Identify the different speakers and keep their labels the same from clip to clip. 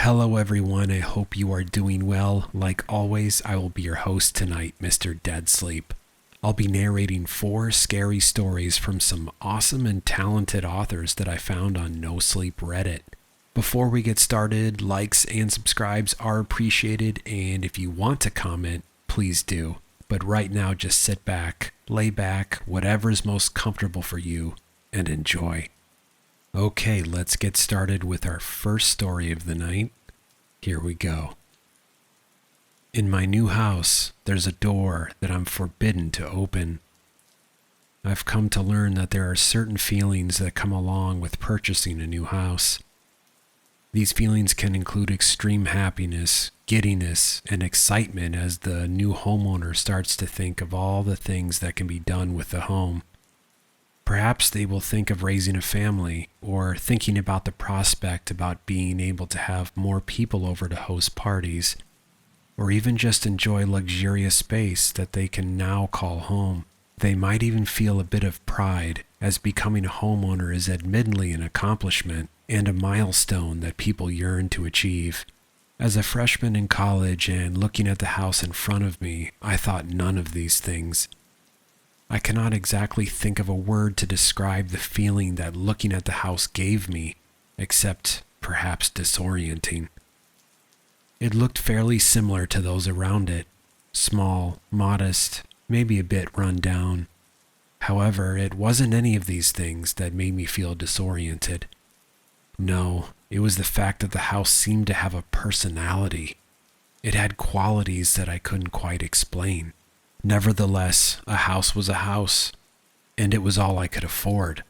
Speaker 1: Hello everyone, I hope you are doing well. Like always, I will be your host tonight, Mr. Dead Sleep. I'll be narrating 4 scary stories from some awesome and talented authors that I found on NoSleep Reddit. Before we get started, likes and subscribes are appreciated, and if you want to comment, please do. But right now, just sit back, lay back, whatever is most comfortable for you, and enjoy. Okay, let's get started with our first story of the night. Here we go. In my new house, there's a door that I'm forbidden to open. I've come to learn that there are certain feelings that come along with purchasing a new house. These feelings can include extreme happiness, giddiness, and excitement as the new homeowner starts to think of all the things that can be done with the home. Perhaps they will think of raising a family or thinking about the prospect about being able to have more people over to host parties, or even just enjoy luxurious space that they can now call home. They might even feel a bit of pride, as becoming a homeowner is admittedly an accomplishment and a milestone that people yearn to achieve. As a freshman in college and looking at the house in front of me, I thought none of these things. I cannot exactly think of a word to describe the feeling that looking at the house gave me, except perhaps disorienting. It looked fairly similar to those around it, small, modest, maybe a bit run down. However, it wasn't any of these things that made me feel disoriented. No, it was the fact that the house seemed to have a personality. It had qualities that I couldn't quite explain. Nevertheless, a house was a house, and it was all I could afford.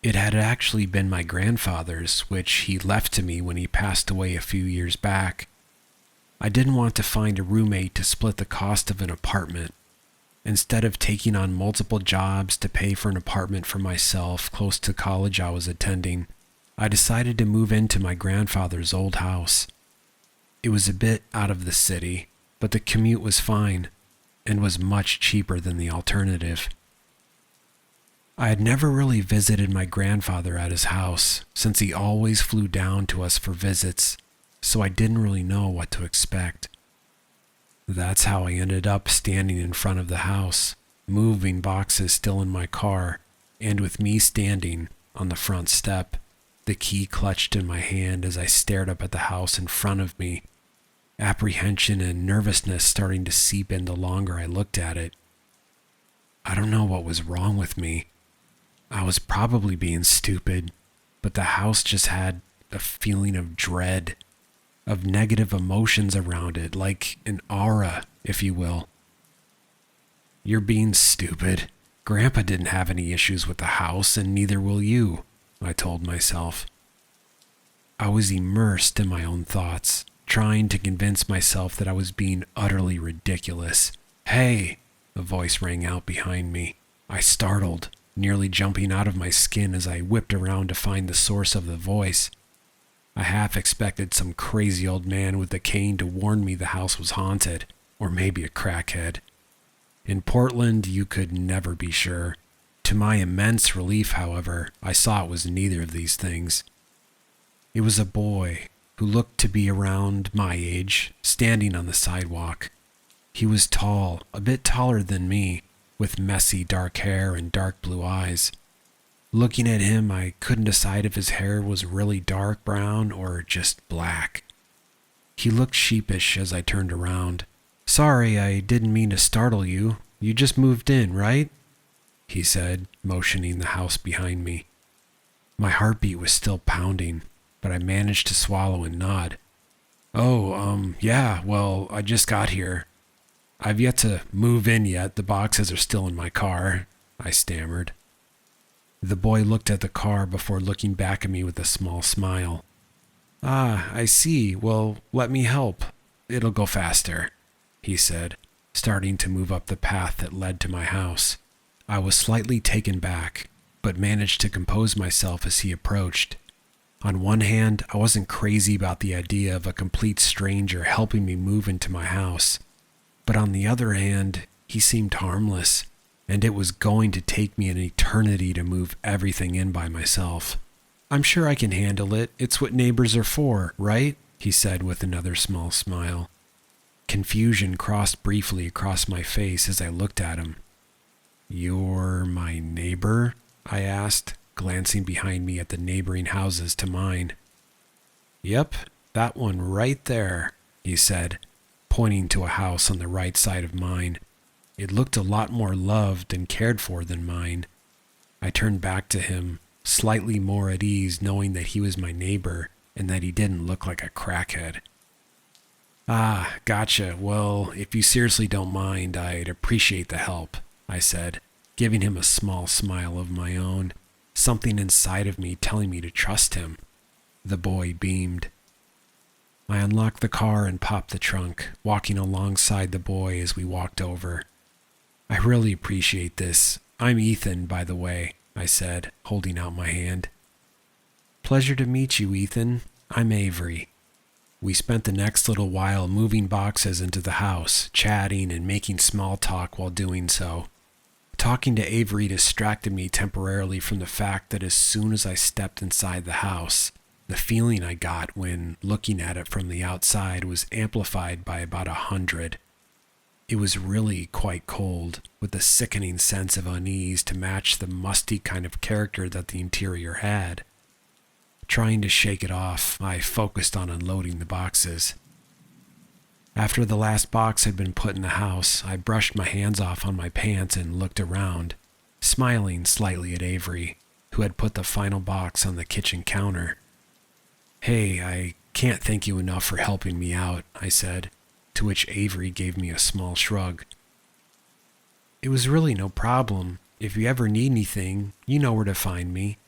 Speaker 1: It had actually been my grandfather's, which he left to me when he passed away a few years back. I didn't want to find a roommate to split the cost of an apartment. Instead of taking on multiple jobs to pay for an apartment for myself close to college I was attending, I decided to move into my grandfather's old house. It was a bit out of the city, but the commute was fine and was much cheaper than the alternative. I had never really visited my grandfather at his house, since he always flew down to us for visits, so I didn't really know what to expect. That's how I ended up standing in front of the house, moving boxes still in my car, and with me standing on the front step, the key clutched in my hand as I stared up at the house in front of me, apprehension and nervousness starting to seep in the longer I looked at it. I don't know what was wrong with me. I was probably being stupid, but the house just had a feeling of dread, of negative emotions around it, like an aura, if you will. You're being stupid. Grandpa didn't have any issues with the house, and neither will you, I told myself. I was immersed in my own thoughts, trying to convince myself that I was being utterly ridiculous. "Hey!" a voice rang out behind me. I startled, nearly jumping out of my skin as I whipped around to find the source of the voice. I half expected some crazy old man with a cane to warn me the house was haunted, or maybe a crackhead. In Portland, you could never be sure. To my immense relief, however, I saw it was neither of these things. It was a boy who looked to be around my age, standing on the sidewalk. He was tall, a bit taller than me, with messy dark hair and dark blue eyes. Looking at him, I couldn't decide if his hair was really dark brown or just black. He looked sheepish as I turned around. "Sorry, I didn't mean to startle you. You just moved in, right?" he said, motioning the house behind me. My heartbeat was still pounding, but I managed to swallow and nod. Yeah, well, I just got here. I've yet to move in yet, the boxes are still in my car," I stammered. The boy looked at the car before looking back at me with a small smile. "Ah, I see. Well, let me help. It'll go faster," he said, starting to move up the path that led to my house. I was slightly taken back, but managed to compose myself as he approached. On one hand, I wasn't crazy about the idea of a complete stranger helping me move into my house. But on the other hand, he seemed harmless, and it was going to take me an eternity to move everything in by myself. "I'm sure I can handle it. It's what neighbors are for, right?" he said with another small smile. Confusion crossed briefly across my face as I looked at him. "You're my neighbor?" I asked, glancing behind me at the neighboring houses to mine. "Yep, that one right there," he said, pointing to a house on the right side of mine. It looked a lot more loved and cared for than mine. I turned back to him, slightly more at ease knowing that he was my neighbor and that he didn't look like a crackhead. "Ah, gotcha. Well, if you seriously don't mind, I'd appreciate the help," I said, giving him a small smile of my own, something inside of me telling me to trust him. The boy beamed. I unlocked the car and popped the trunk, walking alongside the boy as we walked over. "I really appreciate this. I'm Ethan, by the way," I said, holding out my hand. "Pleasure to meet you, Ethan. I'm Avery." We spent the next little while moving boxes into the house, chatting and making small talk while doing so. Talking to Avery distracted me temporarily from the fact that as soon as I stepped inside the house, the feeling I got when looking at it from the outside was amplified by about 100. It was really quite cold, with a sickening sense of unease to match the musty kind of character that the interior had. Trying to shake it off, I focused on unloading the boxes. After the last box had been put in the house, I brushed my hands off on my pants and looked around, smiling slightly at Avery, who had put the final box on the kitchen counter. "Hey, I can't thank you enough for helping me out," I said, to which Avery gave me a small shrug. "It was really no problem. If you ever need anything, you know where to find me,"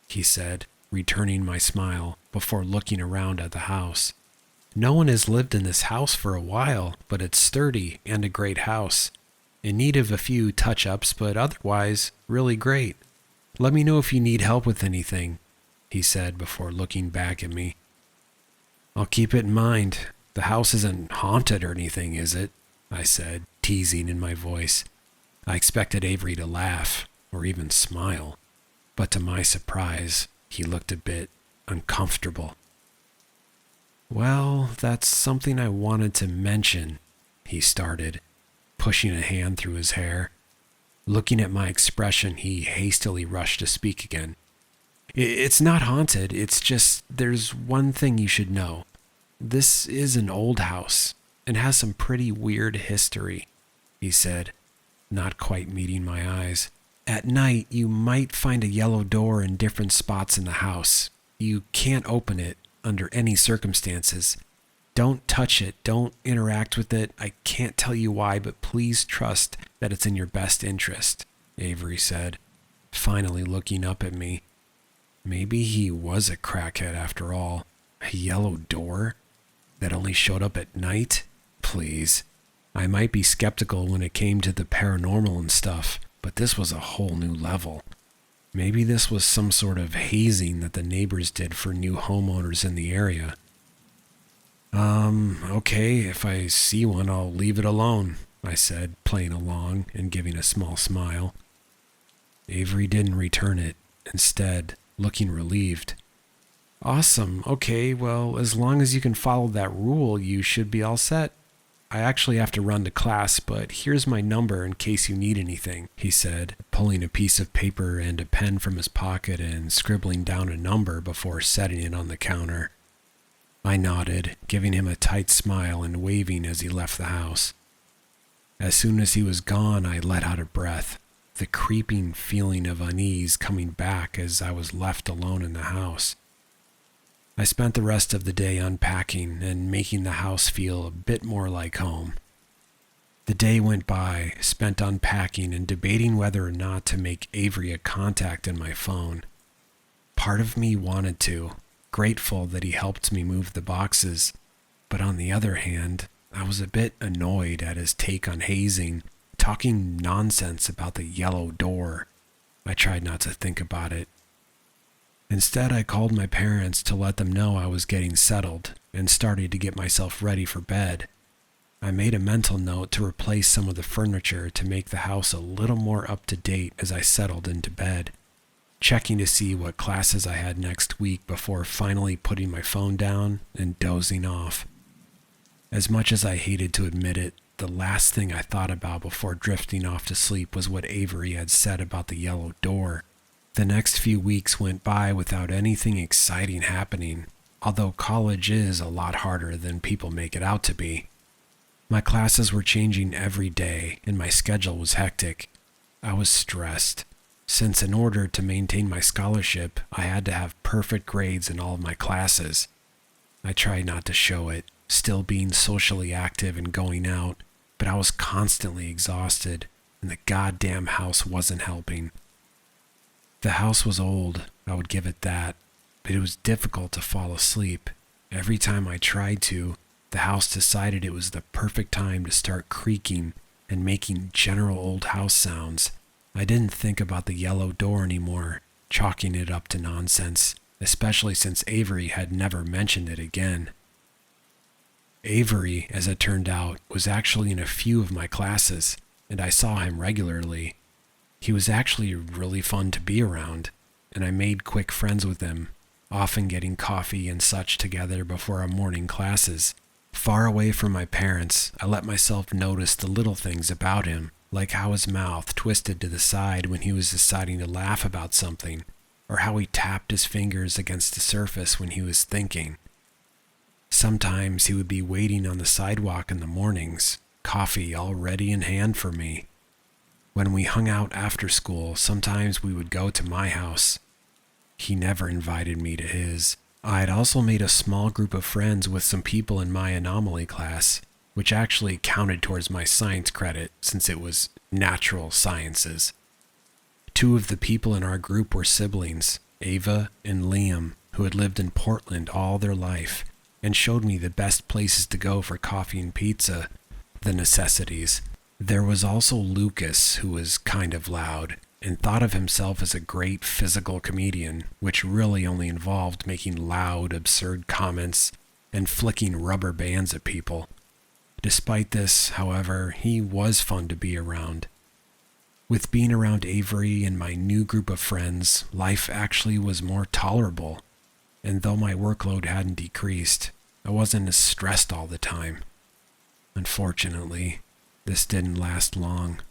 Speaker 1: he said, returning my smile before looking around at the house. "No one has lived in this house for a while, but it's sturdy and a great house. In need of a few touch-ups, but otherwise really great. Let me know if you need help with anything," he said before looking back at me. "I'll keep it in mind. The house isn't haunted or anything, is it?" I said, teasing in my voice. I expected Avery to laugh or even smile, but to my surprise, he looked a bit uncomfortable. "Well, that's something I wanted to mention," he started, pushing a hand through his hair. Looking at my expression, he hastily rushed to speak again. "It's not haunted, it's just there's one thing you should know. This is an old house and has some pretty weird history," he said, not quite meeting my eyes. "At night, you might find a yellow door in different spots in the house. You can't open it under any circumstances. Don't touch it, don't interact with it. I can't tell you why, but please trust that it's in your best interest," Avery said, finally looking up at me. Maybe he was a crackhead after all. A yellow door that only showed up at night? Please. I might be skeptical when it came to the paranormal and stuff, but this was a whole new level. Maybe this was some sort of hazing that the neighbors did for new homeowners in the area. Okay, if I see one, I'll leave it alone," I said, playing along and giving a small smile. Avery didn't return it, instead, looking relieved. "Awesome, okay, well, as long as you can follow that rule, you should be all set. I actually have to run to class, but here's my number in case you need anything," he said, pulling a piece of paper and a pen from his pocket and scribbling down a number before setting it on the counter. I nodded, giving him a tight smile and waving as he left the house. As soon as he was gone, I let out a breath, the creeping feeling of unease coming back as I was left alone in the house. I spent the rest of the day unpacking and making the house feel a bit more like home. The day went by, spent unpacking and debating whether or not to make Avery a contact in my phone. Part of me wanted to, grateful that he helped me move the boxes, but on the other hand, I was a bit annoyed at his take on hazing, talking nonsense about the yellow door. I tried not to think about it. Instead, I called my parents to let them know I was getting settled and started to get myself ready for bed. I made a mental note to replace some of the furniture to make the house a little more up to date as I settled into bed. checking to see what classes I had next week before finally putting my phone down and dozing off. As much as I hated to admit it, the last thing I thought about before drifting off to sleep was what Avery had said about the yellow door. The next few weeks went by without anything exciting happening, although college is a lot harder than people make it out to be. My classes were changing every day, and my schedule was hectic. I was stressed, since in order to maintain my scholarship, I had to have perfect grades in all of my classes. I tried not to show it, still being socially active and going out, but I was constantly exhausted, and the goddamn house wasn't helping. The house was old, I would give it that, but it was difficult to fall asleep. Every time I tried to, the house decided it was the perfect time to start creaking and making general old house sounds. I didn't think about the yellow door anymore, chalking it up to nonsense, especially since Avery had never mentioned it again. Avery, as it turned out, was actually in a few of my classes, and I saw him regularly. He was actually really fun to be around, and I made quick friends with him, often getting coffee and such together before our morning classes. Far away from my parents, I let myself notice the little things about him, like how his mouth twisted to the side when he was deciding to laugh about something, or how he tapped his fingers against the surface when he was thinking. Sometimes he would be waiting on the sidewalk in the mornings, coffee all ready in hand for me. When we hung out after school, sometimes we would go to my house. He never invited me to his. I had also made a small group of friends with some people in my anomaly class, which actually counted towards my science credit since it was natural sciences. 2 of the people in our group were siblings, Ava and Liam, who had lived in Portland all their life and showed me the best places to go for coffee and pizza, the necessities. There was also Lucas, who was kind of loud and thought of himself as a great physical comedian, which really only involved making loud, absurd comments and flicking rubber bands at people. Despite this, however, he was fun to be around. With being around Avery and my new group of friends, life actually was more tolerable, and though my workload hadn't decreased, I wasn't as stressed all the time. Unfortunately, this didn't last long.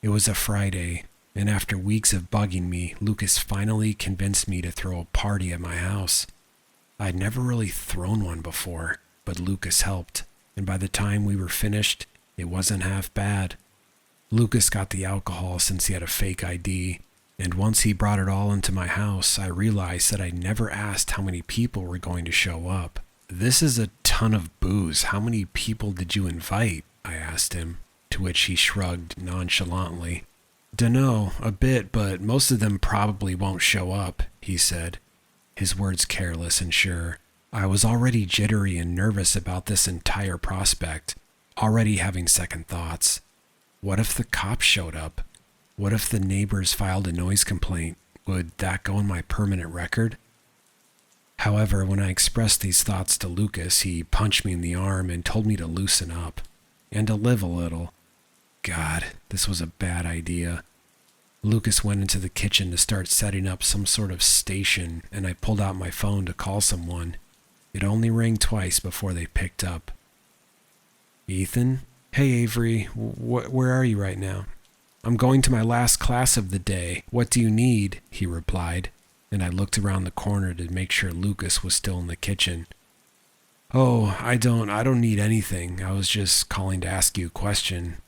Speaker 1: It was a Friday, and after weeks of bugging me, Lucas finally convinced me to throw a party at my house. I'd never really thrown one before, but Lucas helped, and by the time we were finished, it wasn't half bad. Lucas got the alcohol since he had a fake ID, and once he brought it all into my house, I realized that I'd never asked how many people were going to show up. "This is a ton of booze. How many people did you invite?" I asked him, to which he shrugged nonchalantly. "Dunno, a bit, but most of them probably won't show up," he said, his words careless and sure. I was already jittery and nervous about this entire prospect, already having second thoughts. What if the cops showed up? What if the neighbors filed a noise complaint? Would that go on my permanent record? However, when I expressed these thoughts to Lucas, he punched me in the arm and told me to loosen up, and to live a little. God, this was a bad idea. Lucas went into the kitchen to start setting up some sort of station, and I pulled out my phone to call someone. It only rang twice before they picked up. "Ethan? Hey, Avery, where are you right now?" "I'm going to my last class of the day. What do you need?" he replied, and I looked around the corner to make sure Lucas was still in the kitchen. "Oh, I don't need anything. I was just calling to ask you a question.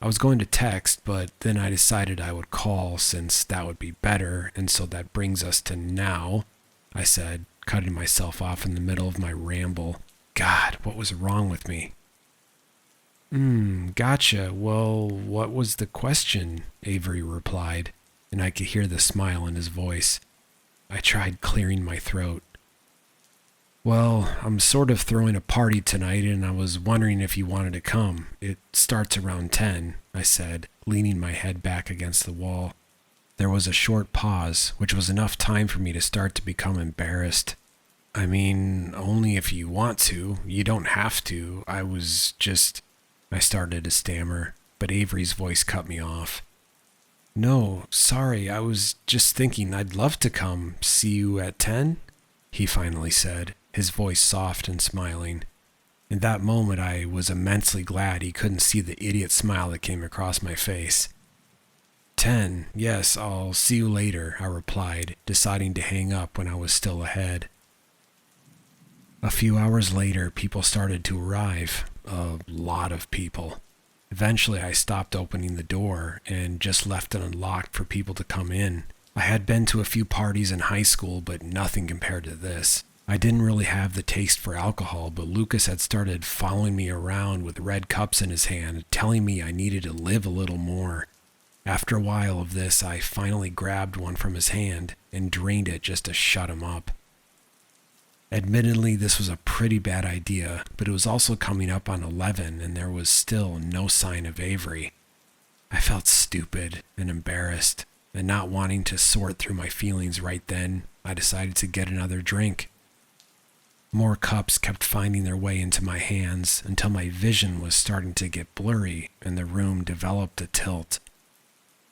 Speaker 1: I was going to text, but then I decided I would call since that would be better, and so that brings us to now," I said, cutting myself off in the middle of my ramble. God, what was wrong with me? Gotcha. Well, what was the question?" Avery replied, and I could hear the smile in his voice. I tried clearing my throat. "Well, I'm sort of throwing a party tonight, and I was wondering if you wanted to come. It starts around 10, I said, leaning my head back against the wall. There was a short pause, which was enough time for me to start to become embarrassed. "I mean, only if you want to. You don't have to. I started to stammer, but Avery's voice cut me off. No, sorry, I was just thinking I'd love to come see you at 10, he finally said, his voice soft and smiling. In that moment, I was immensely glad he couldn't see the idiot smile that came across my face. 10, yes, I'll see you later, I replied, deciding to hang up when I was still ahead. A few hours later, people started to arrive. A lot of people. Eventually, I stopped opening the door and just left it unlocked for people to come in. I had been to a few parties in high school, but nothing compared to this. I didn't really have the taste for alcohol, but Lucas had started following me around with red cups in his hand, telling me I needed to live a little more. After a while of this, I finally grabbed one from his hand and drained it just to shut him up. Admittedly, this was a pretty bad idea, but it was also coming up on 11 and there was still no sign of Avery. I felt stupid and embarrassed, and not wanting to sort through my feelings right then, I decided to get another drink. More cups kept finding their way into my hands until my vision was starting to get blurry and the room developed a tilt.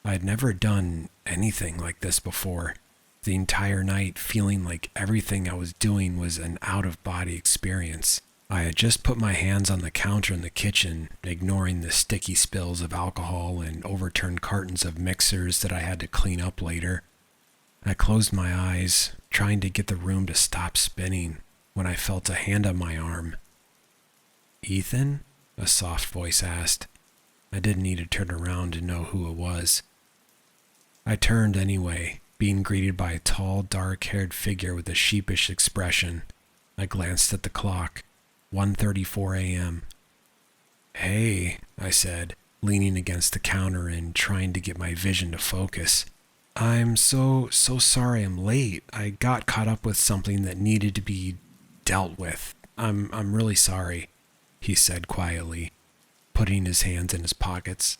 Speaker 1: I had never done anything like this before. The entire night feeling like everything I was doing was an out-of-body experience. I had just put my hands on the counter in the kitchen, ignoring the sticky spills of alcohol and overturned cartons of mixers that I had to clean up later. I closed my eyes, trying to get the room to stop spinning, when I felt a hand on my arm. "Ethan?" a soft voice asked. I didn't need to turn around to know who it was. I turned anyway, being greeted by a tall, dark-haired figure with a sheepish expression. I glanced at the clock. 1:34 a.m. "Hey," I said, leaning against the counter and trying to get my vision to focus. "I'm so sorry I'm late. I got caught up with something that needed to be dealt with. I'm really sorry," he said quietly, putting his hands in his pockets.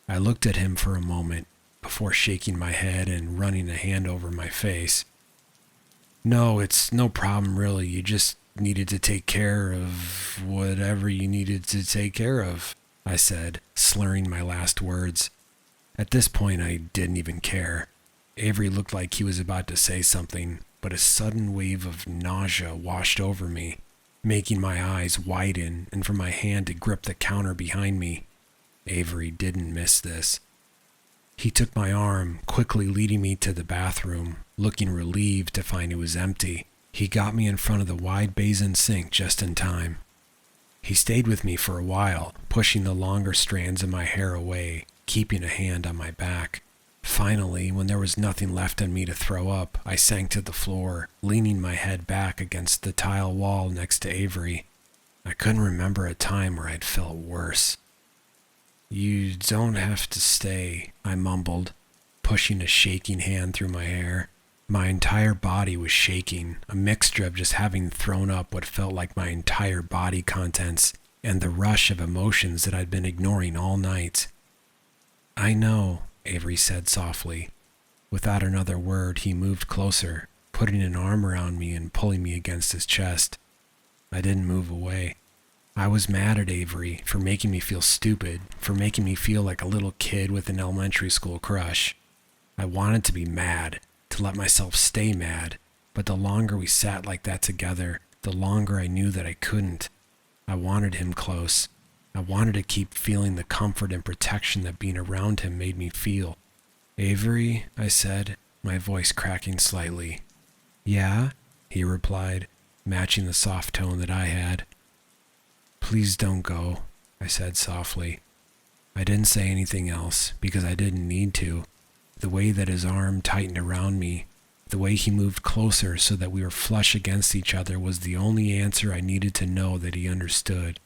Speaker 1: I looked at him for a moment before shaking my head and running a hand over my face. "No, it's no problem really. You just needed to take care of whatever you needed to take care of," I said, slurring my last words. At this point, I didn't even care. Avery looked like he was about to say something, but a sudden wave of nausea washed over me, making my eyes widen and for my hand to grip the counter behind me. Avery didn't miss this. He took my arm, quickly leading me to the bathroom, looking relieved to find it was empty. He got me in front of the wide basin sink just in time. He stayed with me for a while, pushing the longer strands of my hair away, keeping a hand on my back. Finally, when there was nothing left in me to throw up, I sank to the floor, leaning my head back against the tile wall next to Avery. I couldn't remember a time where I'd felt worse. "You don't have to stay," I mumbled, pushing a shaking hand through my hair. My entire body was shaking, a mixture of just having thrown up what felt like my entire body contents and the rush of emotions that I'd been ignoring all night. "I know," Avery said softly. Without another word, he moved closer, putting an arm around me and pulling me against his chest. I didn't move away. I was mad at Avery for making me feel stupid, for making me feel like a little kid with an elementary school crush. I wanted to be mad, to let myself stay mad, but the longer we sat like that together, the longer I knew that I couldn't. I wanted him close. I wanted to keep feeling the comfort and protection that being around him made me feel. "Avery," I said, my voice cracking slightly. "Yeah?" he replied, matching the soft tone that I had. "Please don't go," I said softly. I didn't say anything else because I didn't need to. The way that his arm tightened around me, the way he moved closer so that we were flush against each other was the only answer I needed to know that he understood.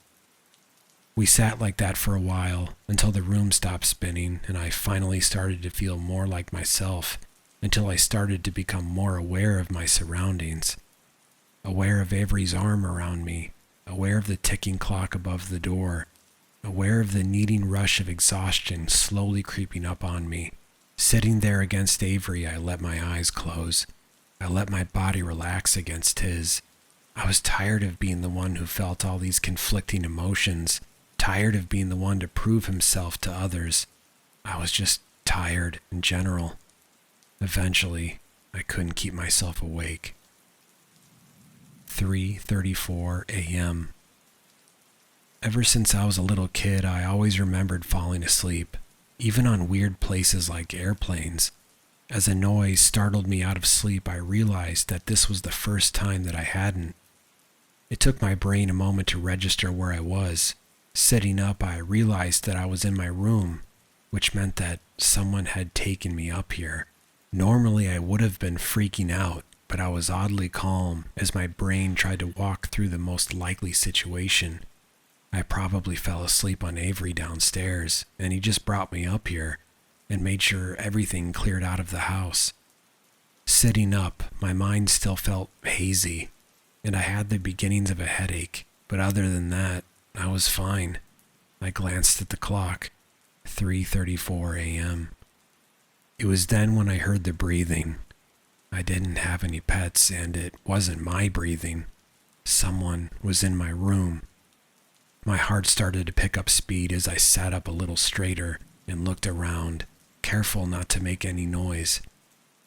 Speaker 1: We sat like that for a while until the room stopped spinning and I finally started to feel more like myself, until I started to become more aware of my surroundings. Aware of Avery's arm around me, aware of the ticking clock above the door, aware of the kneading rush of exhaustion slowly creeping up on me. Sitting there against Avery, I let my eyes close. I let my body relax against his. I was tired of being the one who felt all these conflicting emotions, tired of being the one to prove himself to others. I was just tired in general. Eventually, I couldn't keep myself awake. 3:34 a.m. Ever since I was a little kid, I always remembered falling asleep, even on weird places like airplanes. As a noise startled me out of sleep, I realized that this was the first time that I hadn't. It took my brain a moment to register where I was. Sitting up, I realized that I was in my room, which meant that someone had taken me up here. Normally, I would have been freaking out, but I was oddly calm as my brain tried to walk through the most likely situation. I probably fell asleep on Avery downstairs, and he just brought me up here and made sure everything cleared out of the house. Sitting up, my mind still felt hazy, and I had the beginnings of a headache, but other than that, I was fine. I glanced at the clock. 3:34 a.m. It was then when I heard the breathing. I didn't have any pets, and it wasn't my breathing. Someone was in my room. My heart started to pick up speed as I sat up a little straighter and looked around, careful not to make any noise.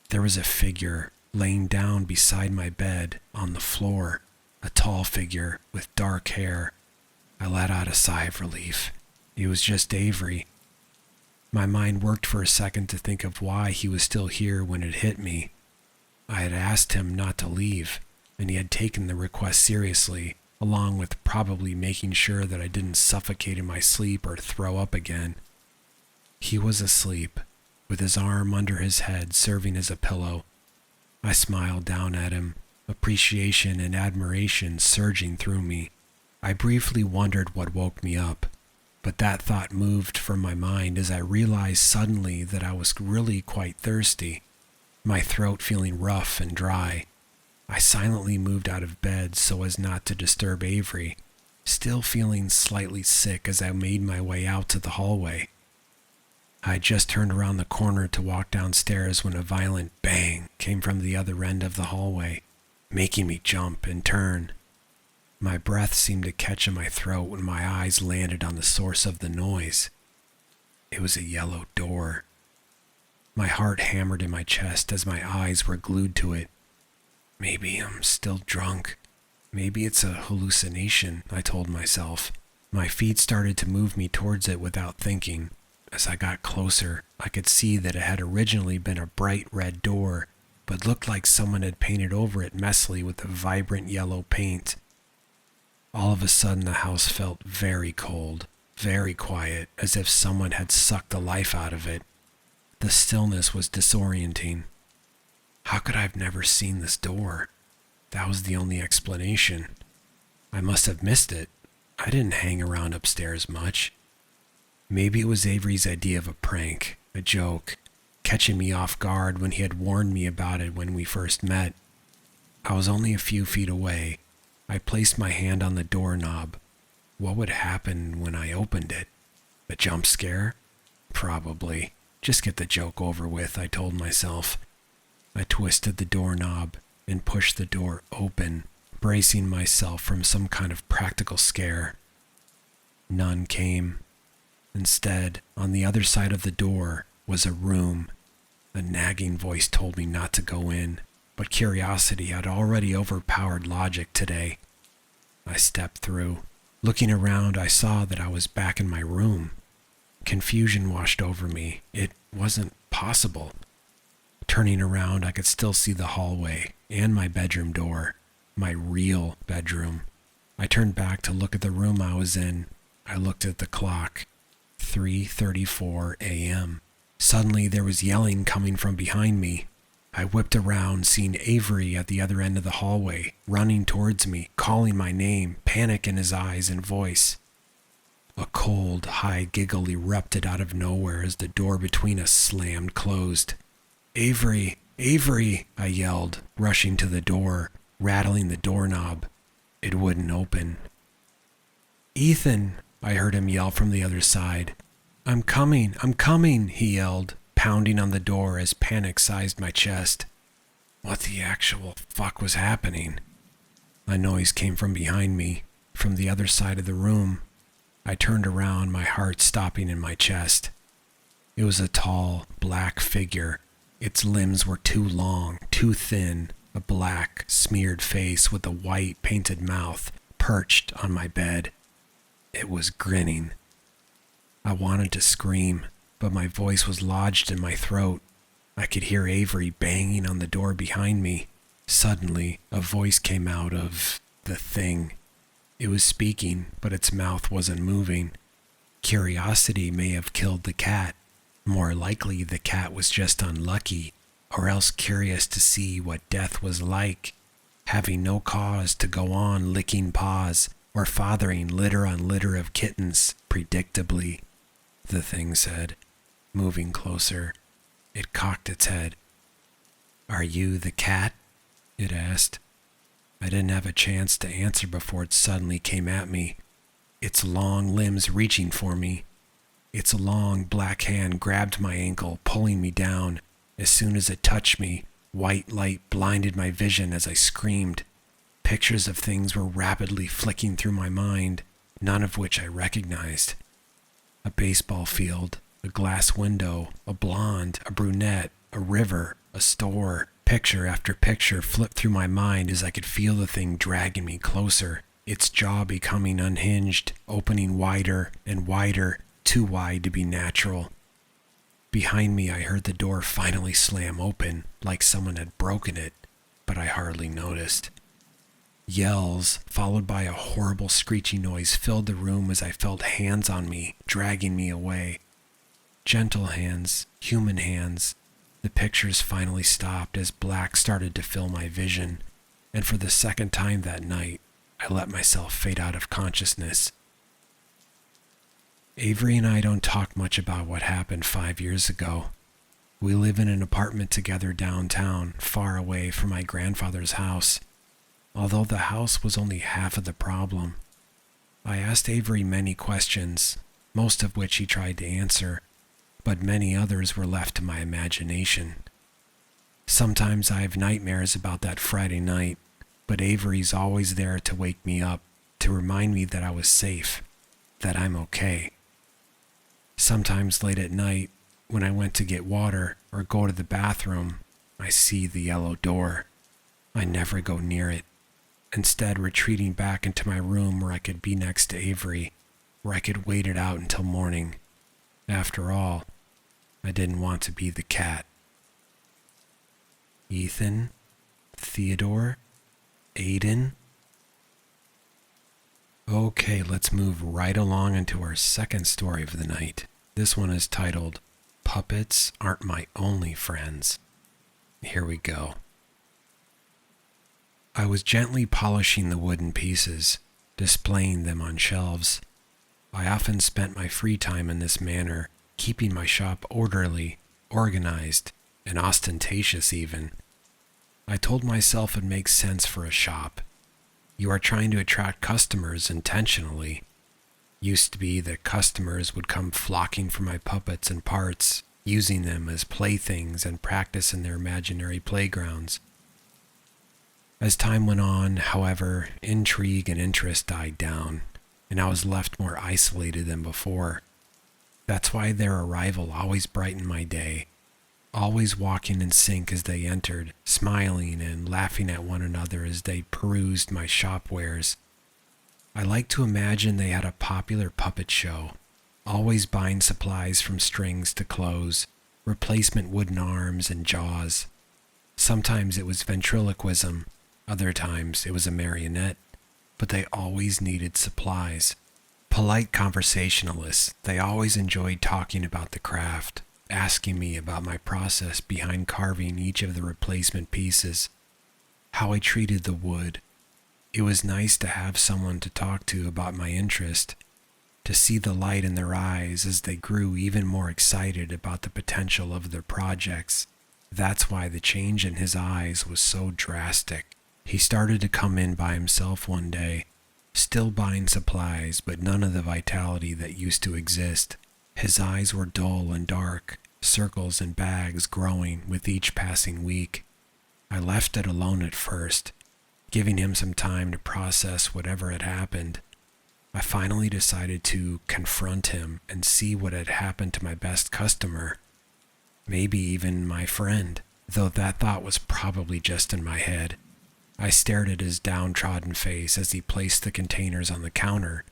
Speaker 1: There was a figure laying down beside my bed on the floor, a tall figure with dark hair. I let out a sigh of relief. It was just Avery. My mind worked for a second to think of why he was still here when it hit me. I had asked him not to leave, and he had taken the request seriously, along with probably making sure that I didn't suffocate in my sleep or throw up again. He was asleep, with his arm under his head serving as a pillow. I smiled down at him, appreciation and admiration surging through me. I briefly wondered what woke me up, but that thought moved from my mind as I realized suddenly that I was really quite thirsty, my throat feeling rough and dry. I silently moved out of bed so as not to disturb Avery, still feeling slightly sick as I made my way out to the hallway. I had just turned around the corner to walk downstairs when a violent bang came from the other end of the hallway, making me jump and turn. My breath seemed to catch in my throat when my eyes landed on the source of the noise. It was a yellow door. My heart hammered in my chest as my eyes were glued to it. Maybe I'm still drunk. Maybe it's a hallucination, I told myself. My feet started to move me towards it without thinking. As I got closer, I could see that it had originally been a bright red door, but looked like someone had painted over it messily with a vibrant yellow paint. All of a sudden, the house felt very cold, very quiet, as if someone had sucked the life out of it. The stillness was disorienting. How could I have never seen this door? That was the only explanation. I must have missed it. I didn't hang around upstairs much. Maybe it was Avery's idea of a prank, a joke, catching me off guard when he had warned me about it when we first met. I was only a few feet away. I placed my hand on the doorknob. What would happen when I opened it? A jump scare? Probably. Just get the joke over with, I told myself. I twisted the doorknob and pushed the door open, bracing myself from some kind of practical scare. None came. Instead, on the other side of the door was a room. A nagging voice told me not to go in, but curiosity had already overpowered logic today. I stepped through. Looking around, I saw that I was back in my room. Confusion washed over me. It wasn't possible. Turning around, I could still see the hallway and my bedroom door, my real bedroom. I turned back to look at the room I was in. I looked at the clock. 3:34 a.m. Suddenly, there was yelling coming from behind me. I whipped around, seeing Avery at the other end of the hallway, running towards me, calling my name, panic in his eyes and voice. A cold, high giggle erupted out of nowhere as the door between us slammed closed. "Avery! Avery!" I yelled, rushing to the door, rattling the doorknob. It wouldn't open. "Ethan!" I heard him yell from the other side. I'm coming, he yelled, pounding on the door as panic sized my chest. What the actual fuck was happening? A noise came from behind me, from the other side of the room. I turned around, my heart stopping in my chest. It was a tall, black figure. Its limbs were too long, too thin, a black, smeared face with a white, painted mouth perched on my bed. It was grinning. I wanted to scream, but my voice was lodged in my throat. I could hear Avery banging on the door behind me. Suddenly, a voice came out of the thing. It was speaking, but its mouth wasn't moving. Curiosity may have killed the cat. More likely, the cat was just unlucky, or else curious to see what death was like, having no cause to go on licking paws or fathering litter on litter of kittens predictably, the thing said, moving closer. It cocked its head. "Are you the cat?" it asked. I didn't have a chance to answer before it suddenly came at me, its long limbs reaching for me. Its long black hand grabbed my ankle, pulling me down. As soon as it touched me, white light blinded my vision as I screamed. Pictures of things were rapidly flicking through my mind, none of which I recognized. A baseball field, a glass window, a blonde, a brunette, a river, a store. Picture after picture flipped through my mind as I could feel the thing dragging me closer, its jaw becoming unhinged, opening wider and wider, too wide to be natural. Behind me, I heard the door finally slam open, like someone had broken it, but I hardly noticed. Yells, followed by a horrible screeching noise, filled the room as I felt hands on me, dragging me away. Gentle hands, human hands. The pictures finally stopped as black started to fill my vision, and for the second time that night, I let myself fade out of consciousness. Avery and I don't talk much about what happened 5 years ago. We live in an apartment together downtown, far away from my grandfather's house, although the house was only half of the problem. I asked Avery many questions, most of which he tried to answer, but many others were left to my imagination. Sometimes I have nightmares about that Friday night, but Avery's always there to wake me up, to remind me that I was safe, that I'm okay. Sometimes late at night, when I went to get water or go to the bathroom, I see the yellow door. I never go near it, instead retreating back into my room where I could be next to Avery, where I could wait it out until morning. After all, I didn't want to be the cat. Ethan? Theodore? Aiden? Okay, let's move right along into our second story of the night. This one is titled, Puppets Aren't My Only Friends. Here we go. I was gently polishing the wooden pieces, displaying them on shelves. I often spent my free time in this manner, keeping my shop orderly, organized, and ostentatious even. I told myself it makes sense for a shop. You are trying to attract customers intentionally. Used to be that customers would come flocking for my puppets and parts, using them as playthings and practice in their imaginary playgrounds. As time went on, however, intrigue and interest died down, and I was left more isolated than before. That's why their arrival always brightened my day, always walking in sync as they entered, smiling and laughing at one another as they perused my shop wares. I like to imagine they had a popular puppet show, always buying supplies from strings to clothes, replacement wooden arms and jaws. Sometimes it was ventriloquism, other times it was a marionette, but they always needed supplies. Polite conversationalists, they always enjoyed talking about the craft, asking me about my process behind carving each of the replacement pieces, how I treated the wood. It was nice to have someone to talk to about my interest, to see the light in their eyes as they grew even more excited about the potential of their projects. That's why the change in his eyes was so drastic. He started to come in by himself one day, still buying supplies, but none of the vitality that used to exist. His eyes were dull and dark, circles and bags growing with each passing week. I left it alone at first, giving him some time to process whatever had happened. I finally decided to confront him and see what had happened to my best customer, maybe even my friend, though that thought was probably just in my head. I stared at his downtrodden face as he placed the containers on the counter,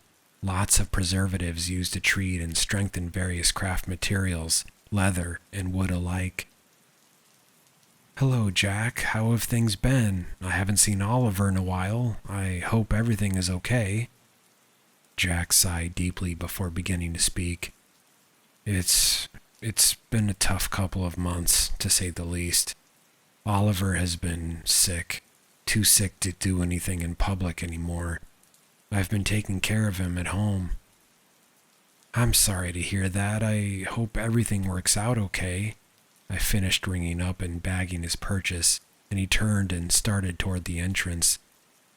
Speaker 1: lots of preservatives used to treat and strengthen various craft materials, leather and wood alike. "Hello, Jack. How have things been? I haven't seen Oliver in a while. I hope everything is okay." Jack sighed deeply before beginning to speak. It's been a tough couple of months, to say the least. Oliver has been sick, too sick to do anything in public anymore. I've been taking care of him at home." "I'm sorry to hear that. I hope everything works out okay." I finished ringing up and bagging his purchase, and he turned and started toward the entrance.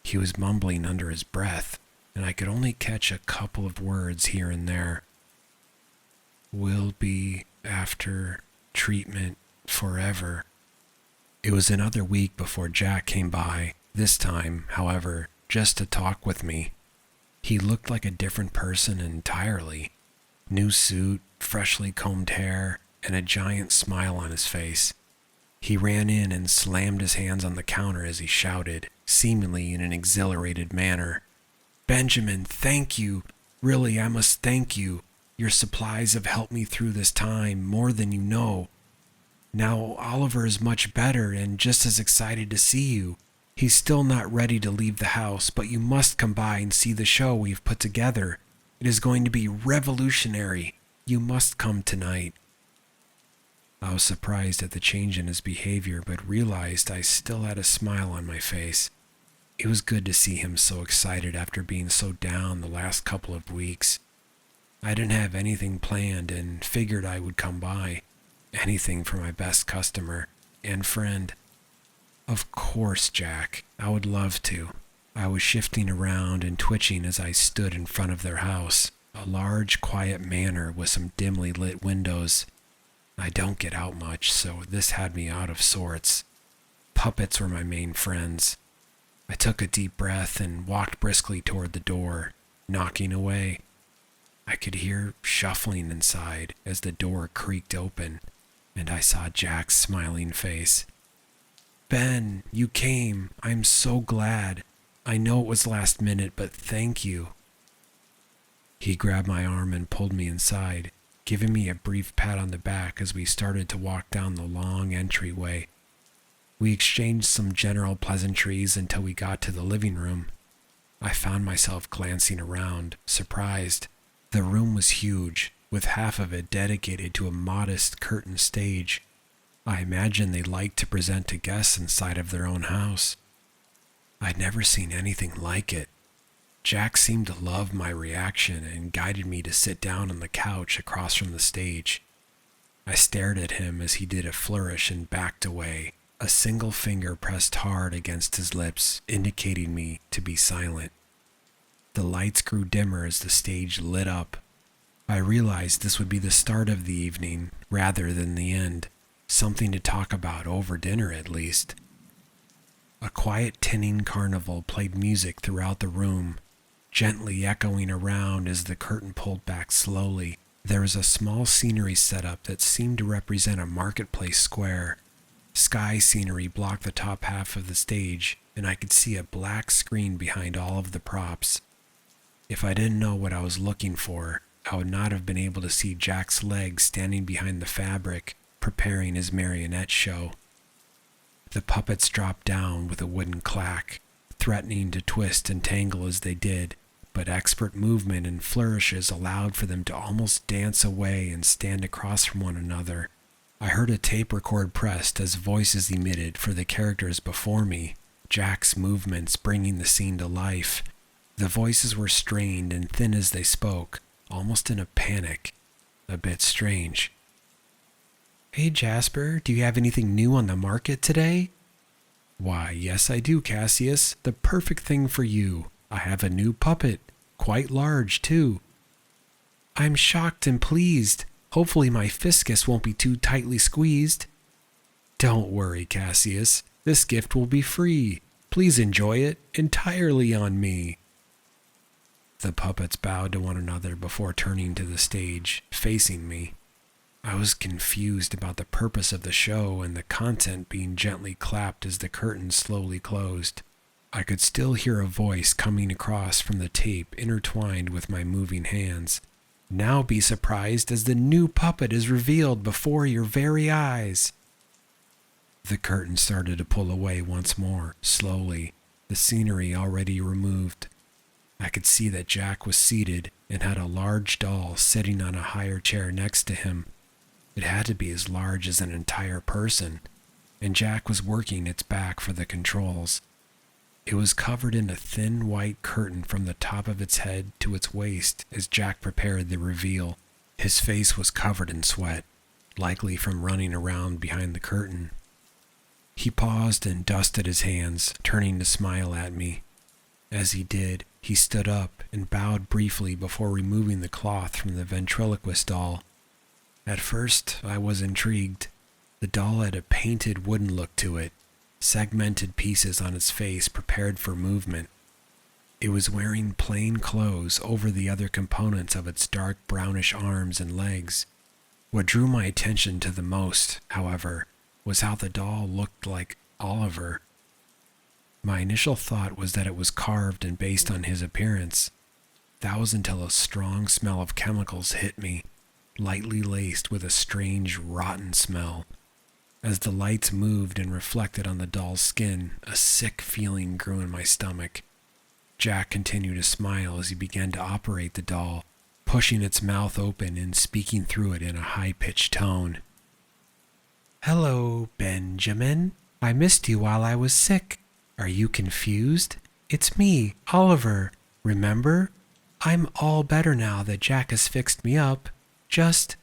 Speaker 1: He was mumbling under his breath, and I could only catch a couple of words here and there. "Will be after treatment forever." It was another week before Jack came by, this time, however, just to talk with me. He looked like a different person entirely. New suit, freshly combed hair, and a giant smile on his face. He ran in and slammed his hands on the counter as he shouted, seemingly in an exhilarated manner, "Benjamin, thank you! Really, I must thank you. Your supplies have helped me through this time more than you know. Now Oliver is much better and just as excited to see you. He's still not ready to leave the house, but you must come by and see the show we've put together. It is going to be revolutionary. You must come tonight." I was surprised at the change in his behavior, but realized I still had a smile on my face. It was good to see him so excited after being so down the last couple of weeks. I didn't have anything planned and figured I would come by. Anything for my best customer and friend. "Of course, Jack. I would love to." I was shifting around and twitching as I stood in front of their house, a large, quiet manor with some dimly lit windows. I don't get out much, so this had me out of sorts. Puppets were my main friends. I took a deep breath and walked briskly toward the door, knocking away. I could hear shuffling inside as the door creaked open, and I saw Jack's smiling face. "Ben, you came. I'm so glad. I know it was last minute, but thank you." He grabbed my arm and pulled me inside, giving me a brief pat on the back as we started to walk down the long entryway. We exchanged some general pleasantries until we got to the living room. I found myself glancing around, surprised. The room was huge, with half of it dedicated to a modest curtain stage. I imagine they liked to present to guests inside of their own house. I'd never seen anything like it. Jack seemed to love my reaction and guided me to sit down on the couch across from the stage. I stared at him as he did a flourish and backed away, a single finger pressed hard against his lips, indicating me to be silent. The lights grew dimmer as the stage lit up. I realized this would be the start of the evening rather than the end, something to talk about over dinner at least. A quiet tinning carnival played music throughout the room, gently echoing around as the curtain pulled back slowly. There was a small scenery setup that seemed to represent a marketplace square. Sky scenery blocked the top half of the stage, and I could see a black screen behind all of the props. If I didn't know what I was looking for, I would not have been able to see Jack's legs standing behind the fabric, preparing his marionette show. The puppets dropped down with a wooden clack, threatening to twist and tangle as they did, but expert movement and flourishes allowed for them to almost dance away and stand across from one another. I heard a tape record pressed as voices emitted for the characters before me, Jack's movements bringing the scene to life. The voices were strained and thin as they spoke, almost in a panic. A bit strange. "Hey Jasper, do you have anything new on the market today?" "Why, yes I do, Cassius. The perfect thing for you. I have a new puppet. Quite large, too." "I'm shocked and pleased. Hopefully my fiscus won't be too tightly squeezed." "Don't worry, Cassius. This gift will be free. Please enjoy it entirely on me." The puppets bowed to one another before turning to the stage, facing me. I was confused about the purpose of the show and the content being gently clapped as the curtains slowly closed. I could still hear a voice coming across from the tape intertwined with my moving hands. Now be surprised as the new puppet is revealed before your very eyes. The curtain started to pull away once more, slowly, the scenery already removed. I could see that Jack was seated and had a large doll sitting on a higher chair next to him. It had to be as large as an entire person, and Jack was working its back for the controls. It was covered in a thin white curtain from the top of its head to its waist as Jack prepared the reveal. His face was covered in sweat, likely from running around behind the curtain. He paused and dusted his hands, turning to smile at me. As he did, he stood up and bowed briefly before removing the cloth from the ventriloquist doll. At first, I was intrigued. The doll had a painted wooden look to it, segmented pieces on its face prepared for movement. It was wearing plain clothes over the other components of its dark brownish arms and legs. What drew my attention to the most, however, was how the doll looked like Oliver. My initial thought was that it was carved and based on his appearance. That was until a strong smell of chemicals hit me, lightly laced with a strange, rotten smell. As the lights moved and reflected on the doll's skin, a sick feeling grew in my stomach. Jack continued to smile as he began to operate the doll, pushing its mouth open and speaking through it in a high-pitched tone. "Hello, Benjamin. I missed you while I was sick. Are you confused? It's me, Oliver. Remember? I'm all better now that Jack has fixed me up. Just..."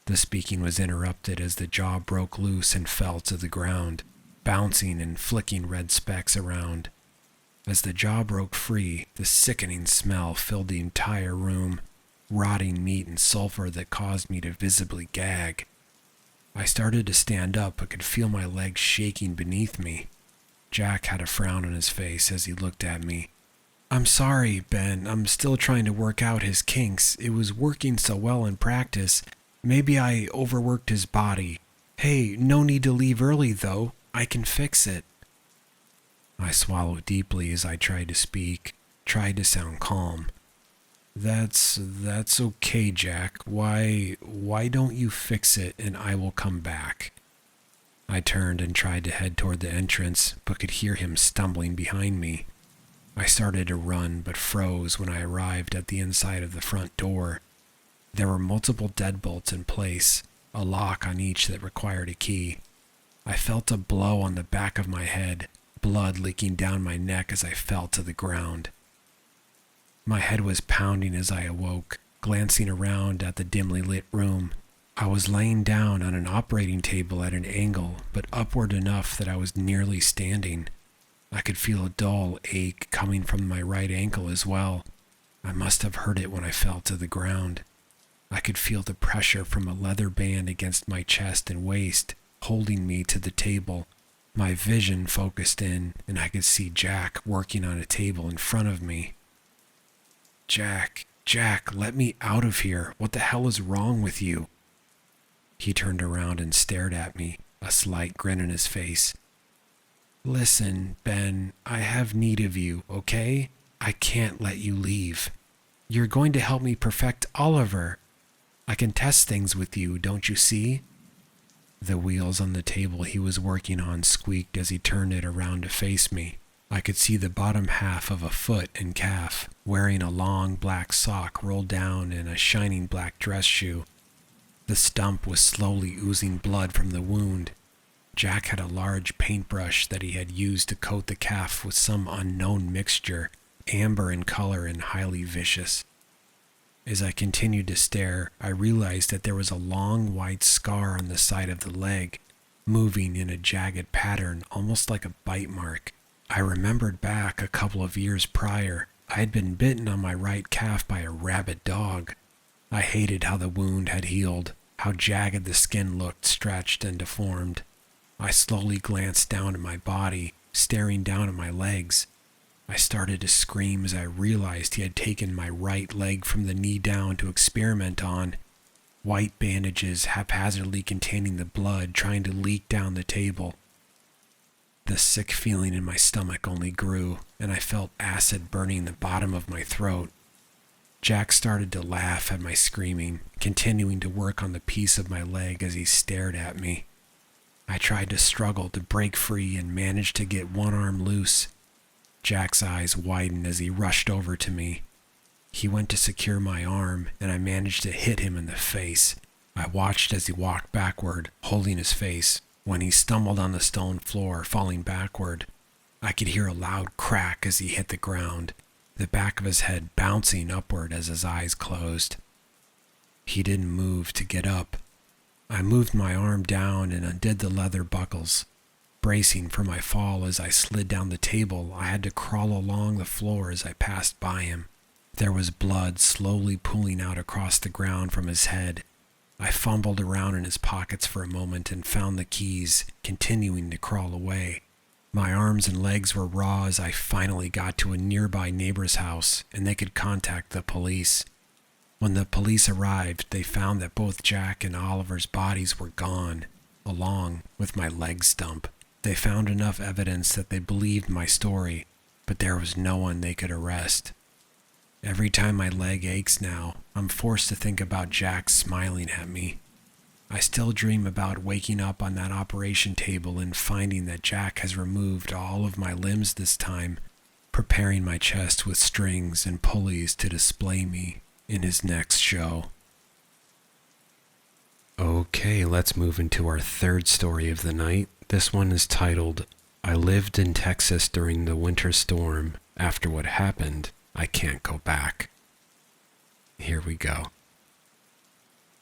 Speaker 1: The speaking was interrupted as the jaw broke loose and fell to the ground, bouncing and flicking red specks around. As the jaw broke free, the sickening smell filled the entire room, rotting meat and sulfur that caused me to visibly gag. I started to stand up but could feel my legs shaking beneath me. Jack had a frown on his face as he looked at me. "I'm sorry, Ben. I'm still trying to work out his kinks. It was working so well in practice. Maybe I overworked his body. Hey, no need to leave early, though. I can fix it." I swallowed deeply as I tried to speak, tried to sound calm. That's okay, Jack. Why don't you fix it and I will come back?" I turned and tried to head toward the entrance, but could hear him stumbling behind me. I started to run, but froze when I arrived at the inside of the front door. There were multiple deadbolts in place, a lock on each that required a key. I felt a blow on the back of my head, blood leaking down my neck as I fell to the ground. My head was pounding as I awoke, glancing around at the dimly lit room. I was laying down on an operating table at an angle, but upward enough that I was nearly standing. I could feel a dull ache coming from my right ankle as well. I must have heard it when I fell to the ground. I could feel the pressure from a leather band against my chest and waist, holding me to the table. My vision focused in, and I could see Jack working on a table in front of me. Jack, let me out of here. What the hell is wrong with you?" He turned around and stared at me, a slight grin on his face. "Listen, Ben, I have need of you, okay? I can't let you leave. You're going to help me perfect Oliver. I can test things with you, don't you see?" The wheels on the table he was working on squeaked as he turned it around to face me. I could see the bottom half of a foot and calf, wearing a long black sock rolled down and a shining black dress shoe. The stump was slowly oozing blood from the wound. Jack had a large paintbrush that he had used to coat the calf with some unknown mixture, amber in color and highly vicious. As I continued to stare, I realized that there was a long white scar on the side of the leg, moving in a jagged pattern, almost like a bite mark. I remembered back a couple of years prior, I had been bitten on my right calf by a rabid dog. I hated how the wound had healed, how jagged the skin looked, stretched and deformed. I slowly glanced down at my body, staring down at my legs. I started to scream as I realized he had taken my right leg from the knee down to experiment on. White bandages haphazardly containing the blood trying to leak down the table. The sick feeling in my stomach only grew, and I felt acid burning the bottom of my throat. Jack started to laugh at my screaming, continuing to work on the piece of my leg as he stared at me. I tried to struggle to break free and managed to get one arm loose. Jack's eyes widened as he rushed over to me. He went to secure my arm, and I managed to hit him in the face. I watched as he walked backward, holding his face. When he stumbled on the stone floor, falling backward, I could hear a loud crack as he hit the ground, the back of his head bouncing upward as his eyes closed. He didn't move to get up. I moved my arm down and undid the leather buckles. Bracing for my fall as I slid down the table, I had to crawl along the floor as I passed by him. There was blood slowly pooling out across the ground from his head. I fumbled around in his pockets for a moment and found the keys, continuing to crawl away. My arms and legs were raw as I finally got to a nearby neighbor's house, and they could contact the police. When the police arrived, they found that both Jack and Oliver's bodies were gone, along with my leg stump. They found enough evidence that they believed my story, but there was no one they could arrest. Every time my leg aches now, I'm forced to think about Jack smiling at me. I still dream about waking up on that operation table and finding that Jack has removed all of my limbs this time, preparing my chest with strings and pulleys to display me in his next show. Okay, let's move into our third story of the night. This one is titled, I Lived in Texas During the Winter Storm. After what happened, I can't go back. Here we go.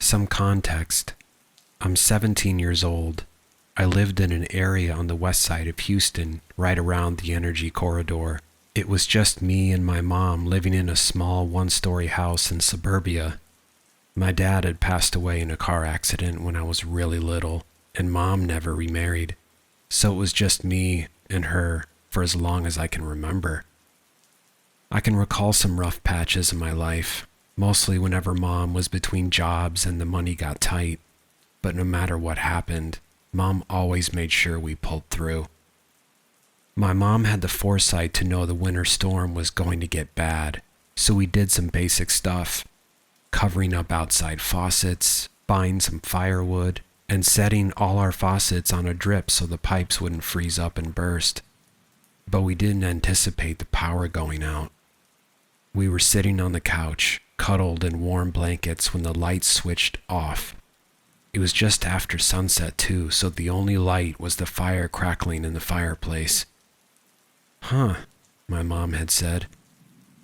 Speaker 1: Some context. I'm 17 years old. I lived in an area on the west side of Houston, right around the energy corridor. It was just me and my mom living in a small one-story house in suburbia. My dad had passed away in a car accident when I was really little, and Mom never remarried. So it was just me and her for as long as I can remember. I can recall some rough patches in my life, mostly whenever Mom was between jobs and the money got tight. But no matter what happened, Mom always made sure we pulled through. My mom had the foresight to know the winter storm was going to get bad, so we did some basic stuff, covering up outside faucets, buying some firewood, and setting all our faucets on a drip so the pipes wouldn't freeze up and burst. But we didn't anticipate the power going out. We were sitting on the couch, cuddled in warm blankets when the lights switched off. It was just after sunset too, so the only light was the fire crackling in the fireplace. Huh, my mom had said.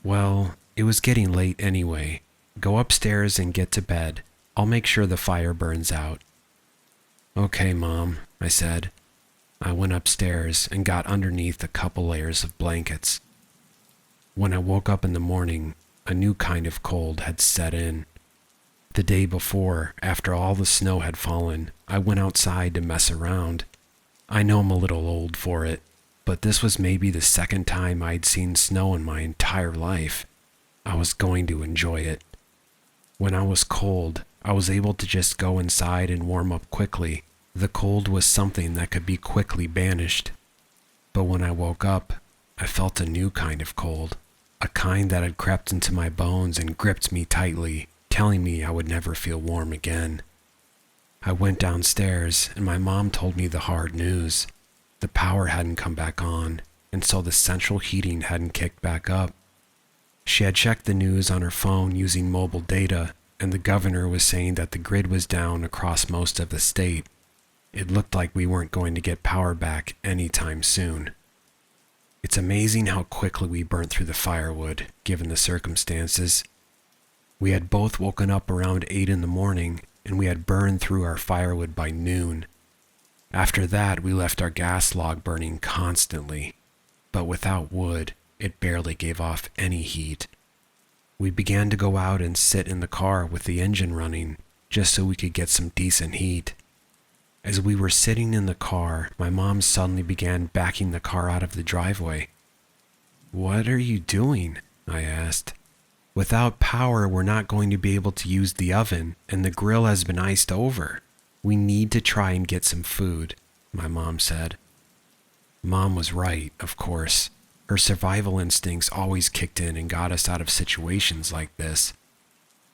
Speaker 1: Well, it was getting late anyway. Go upstairs and get to bed. I'll make sure the fire burns out. Okay, Mom, I said. I went upstairs and got underneath a couple layers of blankets. When I woke up in the morning, a new kind of cold had set in. The day before, after all the snow had fallen, I went outside to mess around. I know I'm a little old for it, but this was maybe the second time I'd seen snow in my entire life. I was going to enjoy it. When I was cold, I was able to just go inside and warm up quickly. The cold was something that could be quickly banished. But when I woke up, I felt a new kind of cold, a kind that had crept into my bones and gripped me tightly, telling me I would never feel warm again. I went downstairs, and my mom told me the hard news. The power hadn't come back on, and so the central heating hadn't kicked back up. She had checked the news on her phone using mobile data, and the governor was saying that the grid was down across most of the state. It looked like we weren't going to get power back anytime soon. It's amazing how quickly we burnt through the firewood, given the circumstances. We had both woken up around 8 in the morning, and we had burned through our firewood by noon. After that, we left our gas log burning constantly, but without wood, it barely gave off any heat. We began to go out and sit in the car with the engine running, just so we could get some decent heat. As we were sitting in the car, my mom suddenly began backing the car out of the driveway. "What are you doing?" I asked. "Without power, we're not going to be able to use the oven, and the grill has been iced over. We need to try and get some food," my mom said. Mom was right, of course. Her survival instincts always kicked in and got us out of situations like this.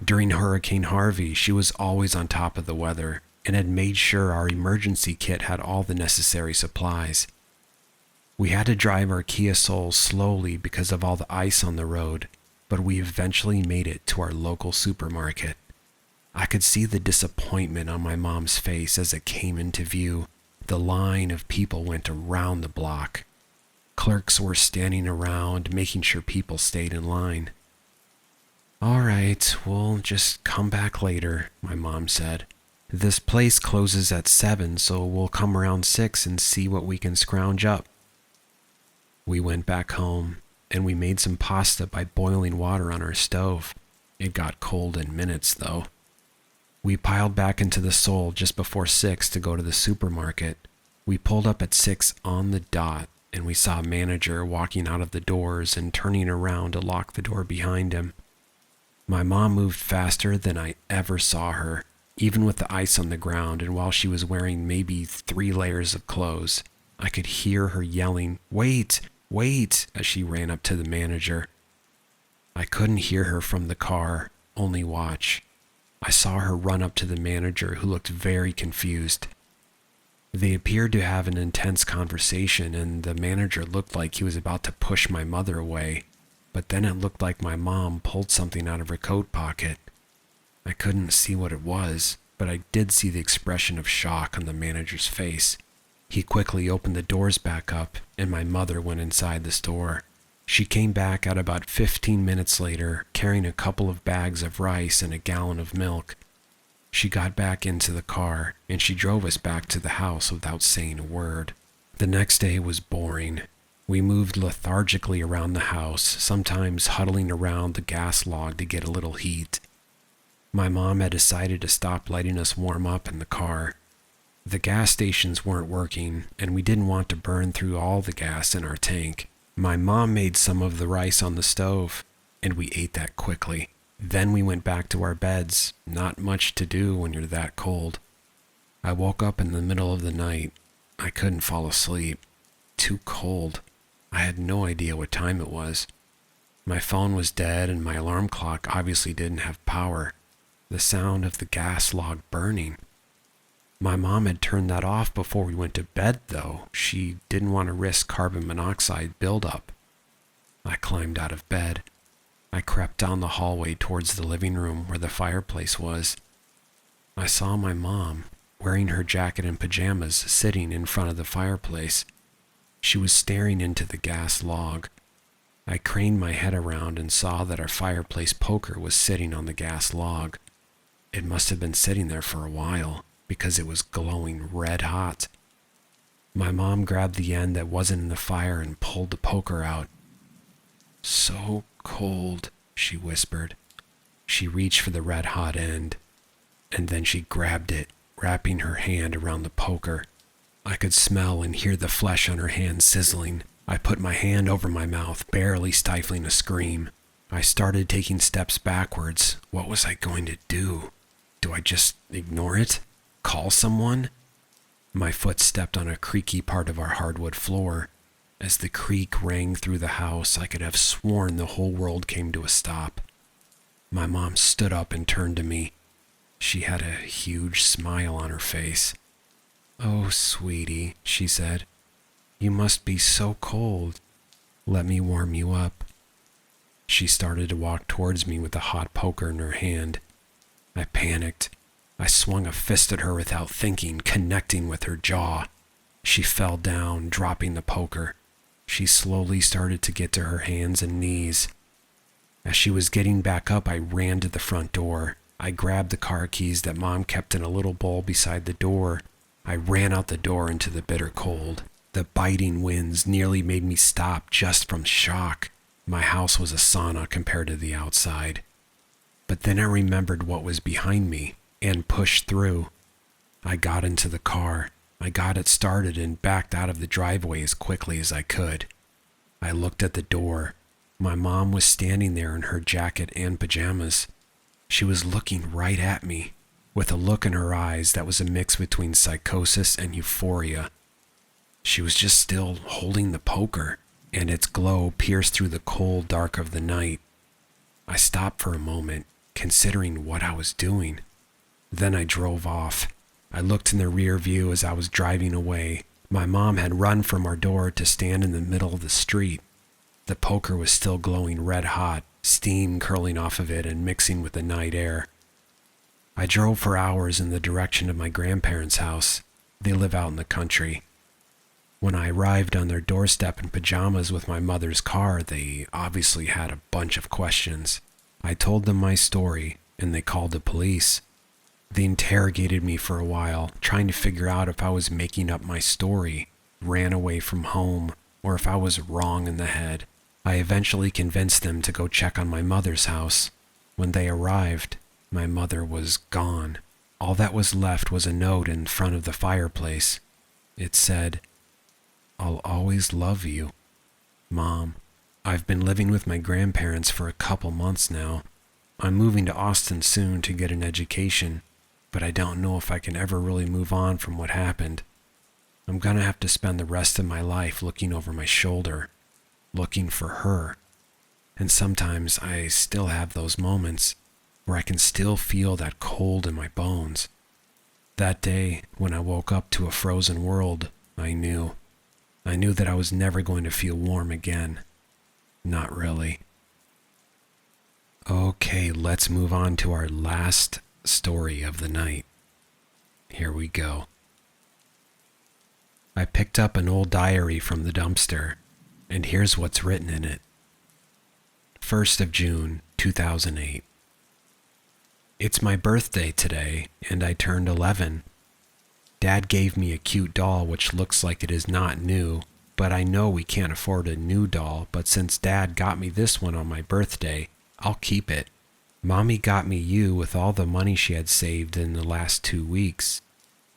Speaker 1: During Hurricane Harvey, she was always on top of the weather and had made sure our emergency kit had all the necessary supplies. We had to drive our Kia Soul slowly because of all the ice on the road, but we eventually made it to our local supermarket. I could see the disappointment on my mom's face as it came into view. The line of people went around the block. Clerks were standing around, making sure people stayed in line. "All right, we'll just come back later," my mom said. "This place closes at 7, so we'll come around 6 and see what we can scrounge up." We went back home, and we made some pasta by boiling water on our stove. It got cold in minutes, though. We piled back into the Soul just before 6 to go to the supermarket. We pulled up at 6 on the dot, and we saw a manager walking out of the doors and turning around to lock the door behind him. My mom moved faster than I ever saw her, even with the ice on the ground, and while she was wearing maybe 3 layers of clothes. I could hear her yelling, "Wait, wait," as she ran up to the manager. I couldn't hear her from the car, only watch. I saw her run up to the manager, who looked very confused. They appeared to have an intense conversation, and the manager looked like he was about to push my mother away, but then it looked like my mom pulled something out of her coat pocket. I couldn't see what it was, but I did see the expression of shock on the manager's face. He quickly opened the doors back up, and my mother went inside the store. She came back at about 15 minutes later, carrying a couple of bags of rice and a gallon of milk. She got back into the car, and she drove us back to the house without saying a word. The next day was boring. We moved lethargically around the house, sometimes huddling around the gas log to get a little heat. My mom had decided to stop letting us warm up in the car. The gas stations weren't working, and we didn't want to burn through all the gas in our tank. My mom made some of the rice on the stove, and we ate that quickly. Then we went back to our beds. Not much to do when you're that cold. I woke up in the middle of the night. I couldn't fall asleep. Too cold. I had no idea what time it was. My phone was dead, and my alarm clock obviously didn't have power. The sound of the gas log burning. My mom had turned that off before we went to bed, though. She didn't want to risk carbon monoxide buildup. I climbed out of bed. I crept down the hallway towards the living room where the fireplace was. I saw my mom, wearing her jacket and pajamas, sitting in front of the fireplace. She was staring into the gas log. I craned my head around and saw that our fireplace poker was sitting on the gas log. It must have been sitting there for a while, because it was glowing red hot. My mom grabbed the end that wasn't in the fire and pulled the poker out. "So cold," she whispered. She reached for the red hot end, and then she grabbed it, wrapping her hand around the poker. I could smell and hear the flesh on her hand sizzling. I put my hand over my mouth, barely stifling a scream. I started taking steps backwards. What was I going to do? Do I just ignore it? Call someone? My foot stepped on a creaky part of our hardwood floor. As the creak rang through the house, I could have sworn the whole world came to a stop. My mom stood up and turned to me. She had a huge smile on her face. "Oh, sweetie," she said. "You must be so cold. Let me warm you up." She started to walk towards me with the hot poker in her hand. I panicked. I swung a fist at her without thinking, connecting with her jaw. She fell down, dropping the poker. She slowly started to get to her hands and knees. As she was getting back up, I ran to the front door. I grabbed the car keys that Mom kept in a little bowl beside the door. I ran out the door into the bitter cold. The biting winds nearly made me stop just from shock. My house was a sauna compared to the outside. But then I remembered what was behind me and pushed through. I got into the car. I got it started and backed out of the driveway as quickly as I could. I looked at the door. My mom was standing there in her jacket and pajamas. She was looking right at me, with a look in her eyes that was a mix between psychosis and euphoria. She was just still holding the poker, and its glow pierced through the cold dark of the night. I stopped for a moment, considering what I was doing. Then I drove off. I looked in the rear view as I was driving away. My mom had run from our door to stand in the middle of the street. The poker was still glowing red hot, steam curling off of it and mixing with the night air. I drove for hours in the direction of my grandparents' house. They live out in the country. When I arrived on their doorstep in pajamas with my mother's car, they obviously had a bunch of questions. I told them my story, and they called the police. They interrogated me for a while, trying to figure out if I was making up my story, ran away from home, or if I was wrong in the head. I eventually convinced them to go check on my mother's house. When they arrived, my mother was gone. All that was left was a note in front of the fireplace. It said, "I'll always love you, Mom. I've been living with my grandparents for a couple months now. I'm moving to Austin soon to get an education, but I don't know if I can ever really move on from what happened. I'm gonna have to spend the rest of my life looking over my shoulder, looking for her. And sometimes I still have those moments where I can still feel that cold in my bones. That day, when I woke up to a frozen world, I knew that I was never going to feel warm again. Not really." Okay, let's move on to our last story of the night. Here we go. I picked up an old diary from the dumpster, and here's what's written in it. 1st of June, 2008. It's my birthday today, and I turned 11. Dad gave me a cute doll which looks like it is not new, but I know we can't afford a new doll, but since Dad got me this one on my birthday, I'll keep it. Mommy got me you with all the money she had saved in the last 2 weeks.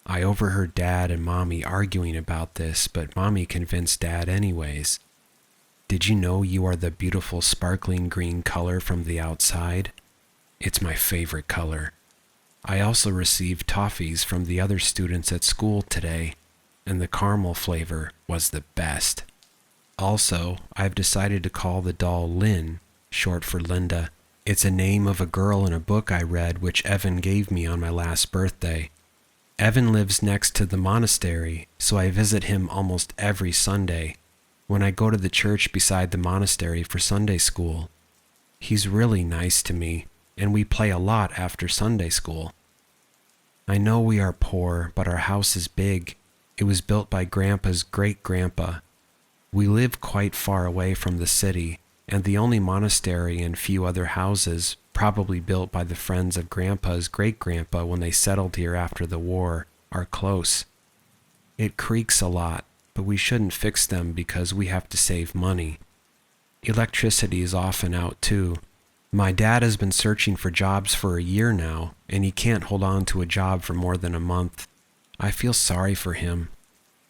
Speaker 1: I overheard Dad and Mommy arguing about this, but Mommy convinced Dad anyways. Did you know you are the beautiful sparkling green color from the outside? It's my favorite color. I also received toffees from the other students at school today, and the caramel flavor was the best. Also, I've decided to call the doll Lynn, short for Linda. It's a name of a girl in a book I read which Evan gave me on my last birthday. Evan lives next to the monastery, so I visit him almost every Sunday when I go to the church beside the monastery for Sunday school. He's really nice to me, and we play a lot after Sunday school. I know we are poor, but our house is big. It was built by Grandpa's great-grandpa. We live quite far away from the city, and the only monastery and few other houses, probably built by the friends of Grandpa's great-grandpa when they settled here after the war, are close. It creaks a lot, but we shouldn't fix them because we have to save money. Electricity is often out too. My dad has been searching for jobs for a year now, and he can't hold on to a job for more than a month. I feel sorry for him.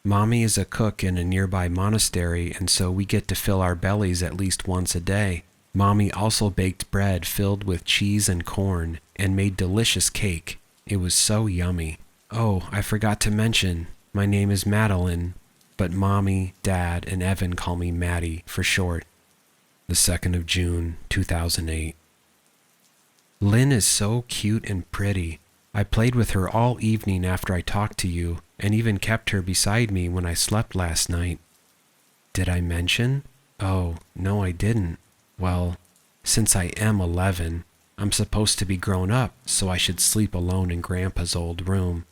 Speaker 1: Mommy is a cook in a nearby monastery, and so we get to fill our bellies at least once a day. Mommy also baked bread filled with cheese and corn, and made delicious cake. It was so yummy. Oh, I forgot to mention, my name is Madeline, but Mommy, Dad, and Evan call me Maddie for short. The 2nd of June, 2008. Lynn is so cute and pretty. I played with her all evening after I talked to you, and even kept her beside me when I slept last night. Did I mention? Oh, no I didn't. Well, since I am 11, I'm supposed to be grown up, so I should sleep alone in Grandpa's old room.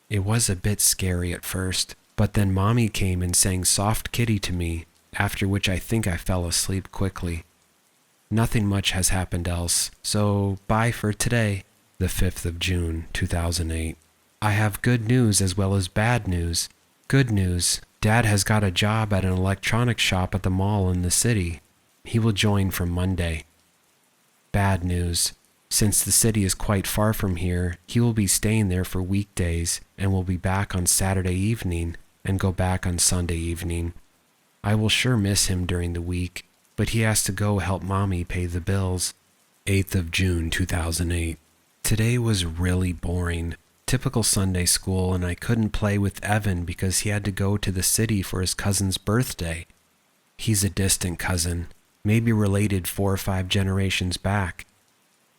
Speaker 1: It was a bit scary at first, but then Mommy came and sang Soft Kitty to me, after which I think I fell asleep quickly. Nothing much has happened else, so bye for today. The 5th of June, 2008. I have good news as well as bad news. Good news, Dad has got a job at an electronics shop at the mall in the city. He will join from Monday. Bad news, since the city is quite far from here, he will be staying there for weekdays and will be back on Saturday evening and go back on Sunday evening. I will sure miss him during the week, but he has to go help Mommy pay the bills. 8th of June, 2008. Today was really boring. Typical Sunday school, and I couldn't play with Evan because he had to go to the city for his cousin's birthday. He's a distant cousin, maybe related 4 or 5 generations back.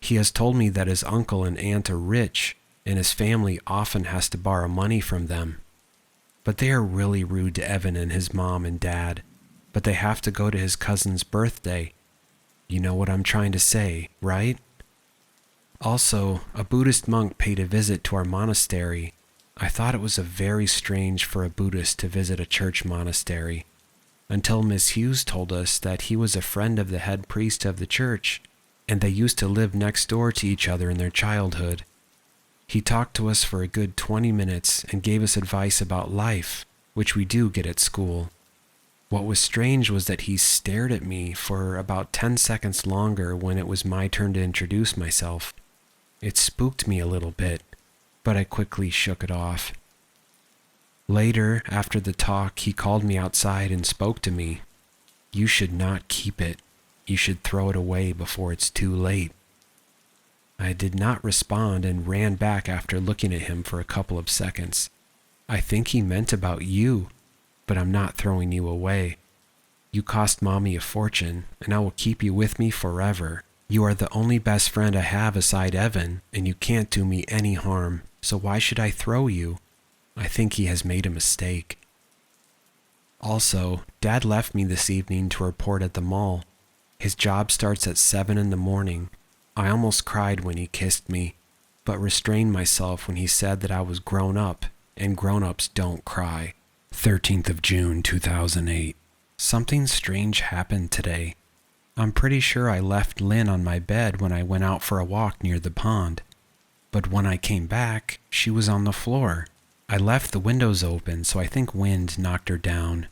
Speaker 1: He has told me that his uncle and aunt are rich, and his family often has to borrow money from them. But they are really rude to Evan and his mom and dad, but they have to go to his cousin's birthday. You know what I'm trying to say, right? Also, a Buddhist monk paid a visit to our monastery. I thought it was very strange for a Buddhist to visit a church monastery, until Miss Hughes told us that he was a friend of the head priest of the church, and they used to live next door to each other in their childhood. He talked to us for a good 20 minutes and gave us advice about life, which we do get at school. What was strange was that he stared at me for about 10 seconds longer when it was my turn to introduce myself. It spooked me a little bit, but I quickly shook it off. Later, after the talk, he called me outside and spoke to me. You should not keep it. You should throw it away before it's too late. I did not respond and ran back after looking at him for a couple of seconds. I think he meant about you, but I'm not throwing you away. You cost Mommy a fortune, and I will keep you with me forever. You are the only best friend I have aside Evan, and you can't do me any harm, so why should I throw you? I think he has made a mistake. Also, Dad left me this evening to report at the mall. His job starts at 7 in the morning. I almost cried when he kissed me, but restrained myself when he said that I was grown up, and grown-ups don't cry. 13th of June, 2008. Something strange happened today. I'm pretty sure I left Lynn on my bed when I went out for a walk near the pond. But when I came back, she was on the floor. I left the windows open, so I think wind knocked her down.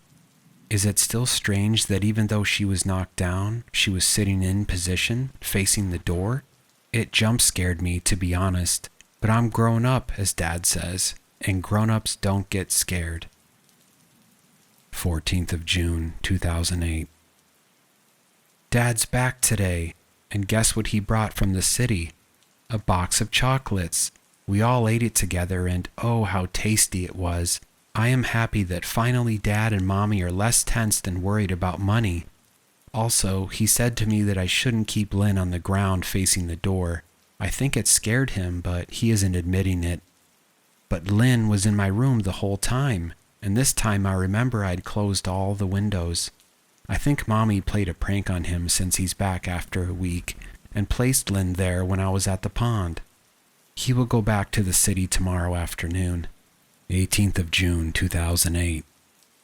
Speaker 1: Is it still strange that even though she was knocked down, she was sitting in position, facing the door? It jump-scared me, to be honest, but I'm grown up, as Dad says, and grown-ups don't get scared. 14th of June, 2008. Dad's back today, and guess what he brought from the city? A box of chocolates. We all ate it together, and oh, how tasty it was. I am happy that finally Dad and Mommy are less tensed and worried about money. Also, he said to me that I shouldn't keep Lynn on the ground facing the door. I think it scared him, but he isn't admitting it. But Lynn was in my room the whole time, and this time I remember I'd closed all the windows. I think Mommy played a prank on him since he's back after a week, and placed Lynn there when I was at the pond. He will go back to the city tomorrow afternoon. 18th of June, 2008.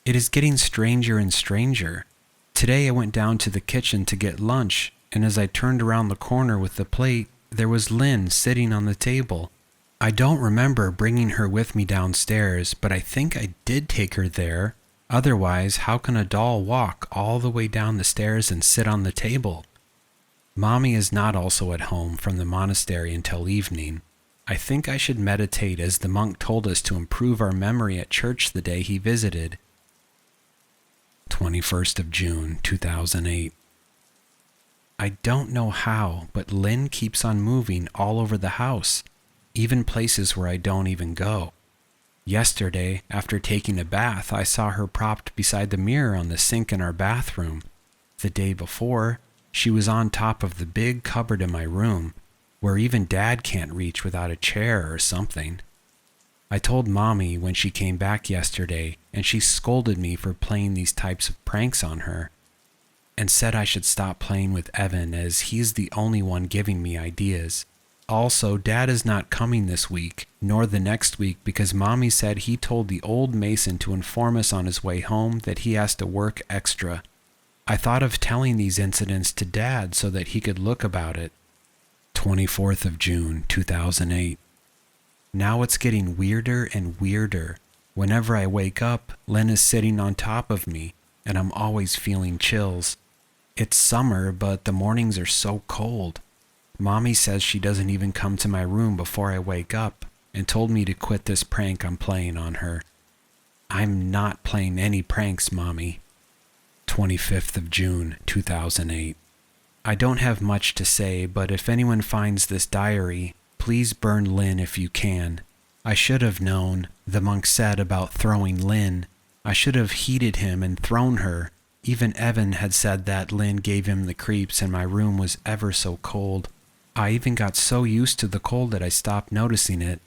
Speaker 1: It is getting stranger and stranger. Today I went down to the kitchen to get lunch, and as I turned around the corner with the plate, there was Lynn sitting on the table. I don't remember bringing her with me downstairs, but I think I did take her there. Otherwise, how can a doll walk all the way down the stairs and sit on the table? Mommy is not also at home from the monastery until evening. I think I should meditate as the monk told us to improve our memory at church the day he visited. 21st of June, 2008. I don't know how, but Lynn keeps on moving all over the house, even places where I don't even go. Yesterday, after taking a bath, I saw her propped beside the mirror on the sink in our bathroom. The day before, she was on top of the big cupboard in my room, where even Dad can't reach without a chair or something. I told Mommy when she came back yesterday, and she scolded me for playing these types of pranks on her, and said I should stop playing with Evan as he's the only one giving me ideas. Also, Dad is not coming this week, nor the next week, because Mommy said he told the old mason to inform us on his way home that he has to work extra. I thought of telling these incidents to Dad so that he could look about it. 24th of June, 2008. Now it's getting weirder and weirder. Whenever I wake up, Lynn is sitting on top of me, and I'm always feeling chills. It's summer, but the mornings are so cold. Mommy says she doesn't even come to my room before I wake up, and told me to quit this prank I'm playing on her. I'm not playing any pranks, Mommy. 25th of June, 2008. I don't have much to say, but if anyone finds this diary, please burn Lynn if you can. I should have known, the monk said about throwing Lynn. I should have heeded him and thrown her. Even Evan had said that Lynn gave him the creeps and my room was ever so cold. I even got so used to the cold that I stopped noticing it.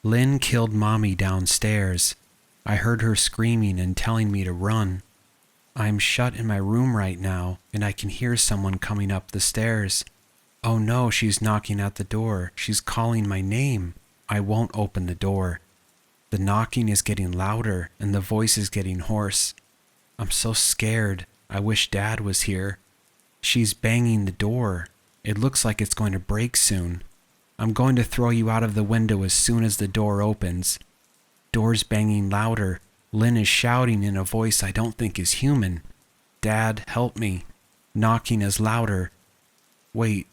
Speaker 1: Lynn killed Mommy downstairs. I heard her screaming and telling me to run. I'm shut in my room right now, and I can hear someone coming up the stairs. Oh no, she's knocking at the door. She's calling my name. I won't open the door. The knocking is getting louder, and the voice is getting hoarse. I'm so scared. I wish Dad was here. She's banging the door. It looks like it's going to break soon. I'm going to throw you out of the window as soon as the door opens. Door's banging louder. Lynn is shouting in a voice I don't think is human. Dad, help me. Knocking is louder. Wait,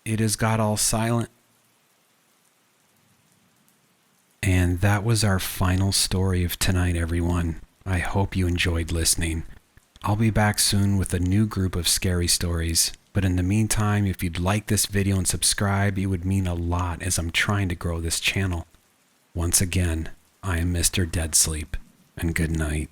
Speaker 1: it has got all silent. And that was our final story of tonight, everyone. I hope you enjoyed listening. I'll be back soon with a new group of scary stories. But in the meantime, if you'd like this video and subscribe, it would mean a lot as I'm trying to grow this channel. Once again, I am Mr. Dead Sleep, and good night.